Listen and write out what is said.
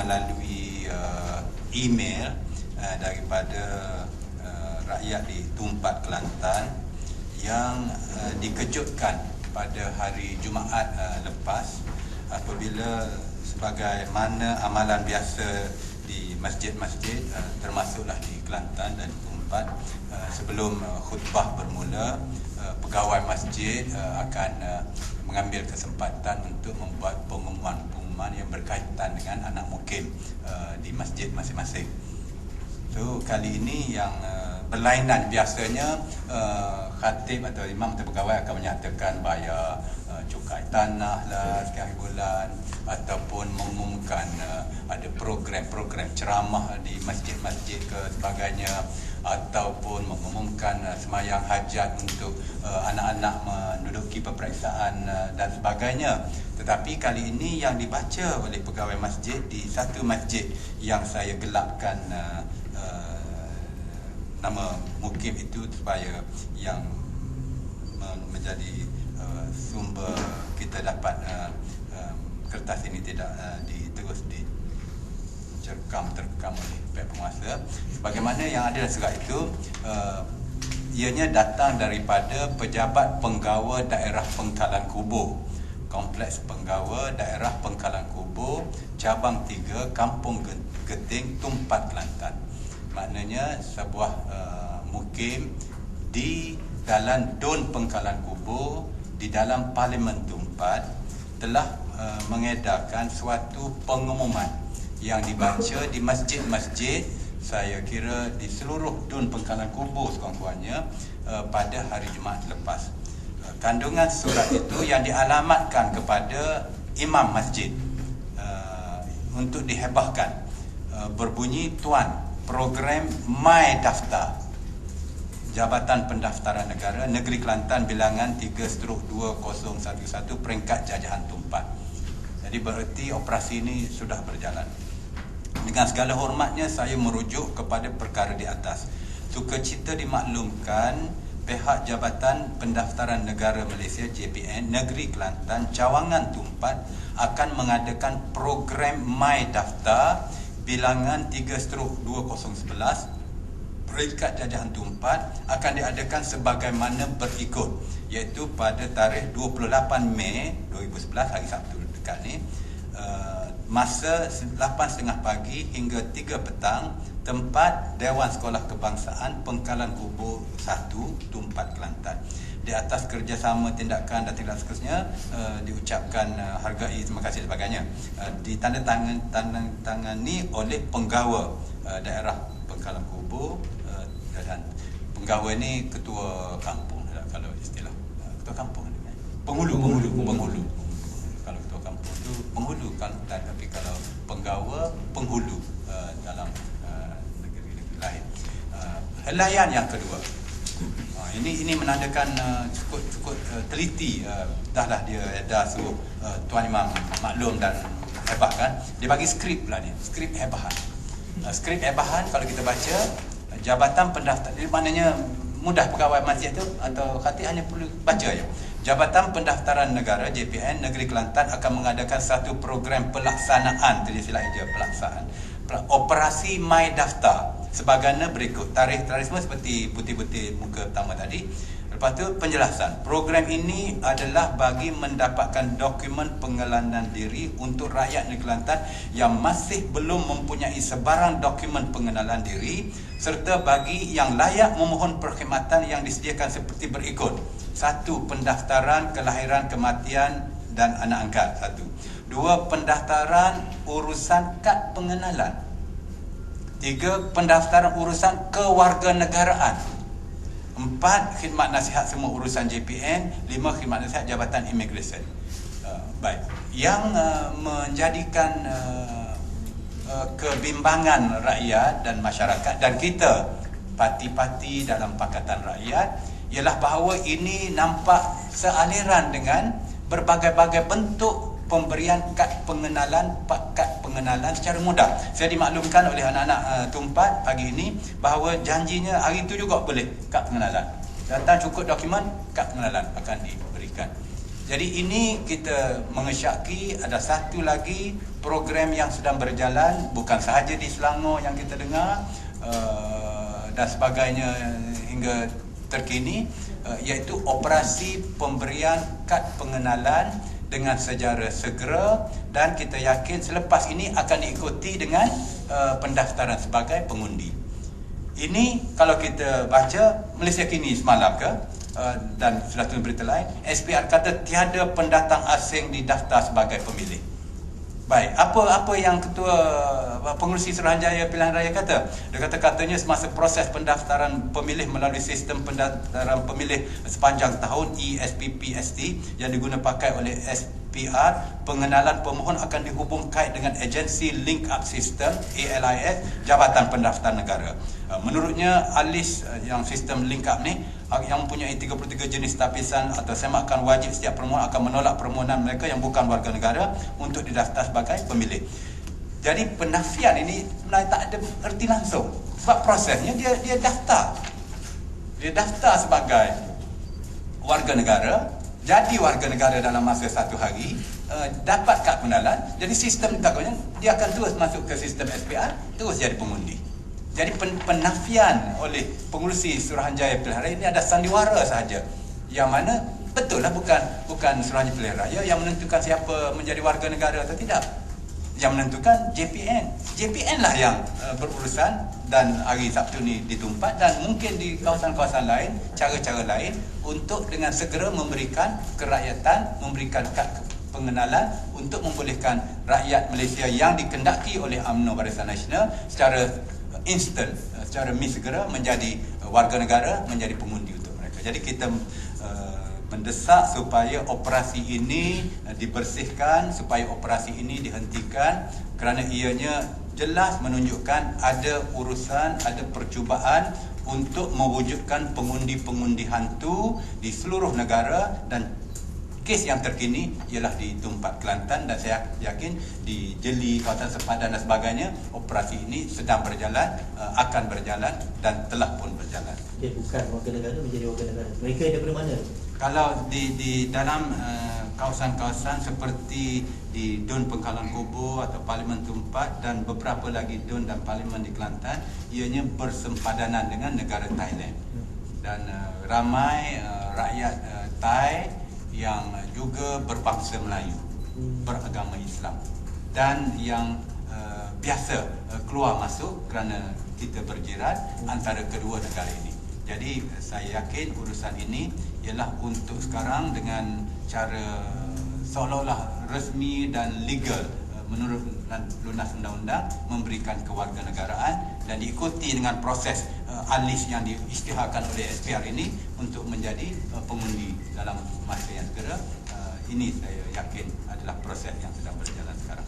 melalui email daripada rakyat di Tumpat, Kelantan yang dikejutkan pada hari Jumaat lepas apabila sebagaimana amalan biasa di masjid-masjid termasuklah di Kelantan dan Tumpat, sebelum khutbah bermula, pegawai masjid akan mengambil kesempatan untuk membuat pengumuman-pengumuman yang berkaitan dengan anak mukim di masjid masing-masing. So kali ini yang berlainan, biasanya khatib atau imam atau pegawai akan menyatakan bayar cukai tanah lah sekian bulan, ataupun mengumumkan ada program-program ceramah di masjid-masjid ke sebagainya, ataupun mengumumkan semayang hajat untuk anak-anak menduduki peperiksaan dan sebagainya. Tetapi kali ini yang dibaca oleh pegawai masjid di satu masjid yang saya gelapkan nama mukim itu supaya yang menjadi sumber kita dapat kertas ini tidak terus terkam oleh pihak penguasa. Sebagaimana yang ada dalam surat itu, ianya datang daripada Pejabat Penggawa Daerah Pengkalan Kubur, Kompleks Penggawa Daerah Pengkalan Kubur, Cabang 3, Kampung Geting, Tumpat, Kelantan. Maknanya sebuah mukim di dalam Dun Pengkalan Kubur, di dalam Parlimen Tumpat, telah mengedarkan suatu pengumuman yang dibaca di masjid-masjid, saya kira di seluruh Dun Pengkalan Kubur sekurang-kurangnya, pada hari Jumaat lepas. Kandungan surat itu yang dialamatkan kepada imam masjid untuk dihebahkan, berbunyi, Tuan, program My Daftar Jabatan Pendaftaran Negara Negeri Kelantan bilangan 3/2011 peringkat jajahan Tumpat. Jadi bererti operasi ini sudah berjalan. Dengan segala hormatnya, saya merujuk kepada perkara di atas. Sukacita dimaklumkan pihak Jabatan Pendaftaran Negara Malaysia JPN Negeri Kelantan Cawangan Tumpat akan mengadakan program My Daftar bilangan 3/2011 peringkat jajahan Tumpat akan diadakan sebagaimana berikut, iaitu pada tarikh 28 Mei 2011 hari Sabtu dekat ni, masa 8.30 pagi hingga 3 petang, tempat Dewan Sekolah Kebangsaan Pengkalan Kubur 1 Tumpat, Kelantan. Di atas kerjasama tindakan dan tindakan seterusnya diucapkan hargai, terima kasih sebagainya, ditandatangani oleh penggawa daerah Pengkalan Kubur, dan penggawa ni ketua kampung kalau istilah ketua kampung, penghulu. Kalau ketua kampung tu penghulu kan, tapi kalau penggawa penghulu dalam negeri-negeri lain. Helaian yang kedua, ini menandakan cukup teliti, dahlah dia suruh Tuan Imam maklum dan hebahkan. Dia bagi skrip pula ni, skrip hebahan. Skrip hebahan kalau kita baca, Jabatan Pendaftaran, jadi maknanya mudah pegawai masjid tu atau khatib hanya perlu baca je. Jabatan Pendaftaran Negara JPN Negeri Kelantan akan mengadakan satu program pelaksanaan, tulislah je pelaksanaan, operasi My Daftar sebagaimana berikut. Tarikh semua seperti putih-putih muka pertama tadi. Lepas tu penjelasan. Program ini adalah bagi mendapatkan dokumen pengenalan diri untuk rakyat negeri Kelantan yang masih belum mempunyai sebarang dokumen pengenalan diri, serta bagi yang layak memohon perkhidmatan yang disediakan seperti berikut. 1. Pendaftaran kelahiran, kematian dan anak angkat. 1. 2. Pendaftaran urusan kad pengenalan. 3. Pendaftaran urusan kewarganegaraan. 4. Khidmat nasihat semua urusan JPN. 5. Khidmat nasihat Jabatan Imigresen. Baik. Yang menjadikan kebimbangan rakyat dan masyarakat dan kita parti-parti dalam Pakatan Rakyat ialah bahawa ini nampak sealiran dengan berbagai-bagai bentuk pemberian kad pengenalan secara mudah. Saya dimaklumkan oleh anak-anak Tumpat pagi ini bahawa janjinya hari itu juga boleh kad pengenalan. Datang cukup dokumen, kad pengenalan akan diberikan. Jadi ini kita mengesyaki ada satu lagi program yang sedang berjalan, bukan sahaja di Selangor yang kita dengar dan sebagainya hingga terkini, iaitu operasi pemberian kad pengenalan dengan secara segera, dan kita yakin selepas ini akan diikuti dengan pendaftaran sebagai pengundi. Ini kalau kita baca Malaysia Kini semalam dan sudah tulis berita lain, SPR kata tiada pendatang asing didaftar sebagai pemilih. Baik, apa yang Ketua Pengerusi Suruhanjaya Pilihan Raya kata? Dia katanya semasa proses pendaftaran pemilih melalui sistem pendaftaran pemilih sepanjang tahun ESPPST yang digunakan pakai oleh SPR, pengenalan pemohon akan dihubung kait dengan agensi Link Up System ALIS Jabatan Pendaftar Negara. Menurutnya alis yang sistem Link Up ni yang mempunyai 33 jenis tapisan atau semakan wajib, setiap permohon akan menolak permohonan mereka yang bukan warga negara untuk didaftar sebagai pemilih. Jadi penafian ini sebenarnya tak ada erti langsung, sebab prosesnya dia daftar. Dia daftar sebagai warga negara, jadi warga negara dalam masa 1 hari, dapat kad pengenalan. Jadi sistem takutnya dia akan terus masuk ke sistem SPR, terus jadi pengundi. Jadi penafian oleh Pengerusi Suruhanjaya Pilihan Raya ini ada sandiwara sahaja, yang mana betul lah bukan Suruhanjaya Pilihan Raya yang menentukan siapa menjadi warga negara atau tidak. Yang menentukan JPN lah yang berurusan, dan hari Sabtu ni ditumpat, dan mungkin di kawasan-kawasan lain cara-cara lain untuk dengan segera memberikan kerakyatan, memberikan kad pengenalan untuk membolehkan rakyat Malaysia yang dikendaki oleh UMNO Barisan Nasional secara instant, secara segera menjadi warga negara, menjadi pengundi untuk mereka. Jadi kita mendesak supaya operasi ini dibersihkan, supaya operasi ini dihentikan, kerana ianya jelas menunjukkan ada urusan, ada percubaan untuk mewujudkan pengundi-pengundi hantu di seluruh negara. Dan kes yang terkini ialah di Tumpat Kelantan, dan saya yakin di Jeli, kawasan sepadan dan sebagainya, operasi ini sedang berjalan, akan berjalan dan telah pun berjalan. Dia bukan warga negara menjadi warga negara. Mereka daripada mana? Kalau di dalam kawasan-kawasan seperti di Dun Pengkalan Kubu atau Parlimen Tumpat dan beberapa lagi Dun dan Parlimen di Kelantan, ianya bersempadanan dengan negara Thailand. Dan ramai rakyat Thai yang juga berbangsa Melayu, beragama Islam, dan yang biasa keluar masuk kerana kita berjiran antara kedua negara ini. Jadi saya yakin urusan ini ialah untuk sekarang dengan cara seolah-olah resmi dan legal menurut lunas undang-undang, memberikan kewarganegaraan dan diikuti dengan proses alis yang diisytiharkan oleh SPR ini untuk menjadi pengundi dalam masa yang segera. Ini saya yakin adalah proses yang sedang berjalan sekarang.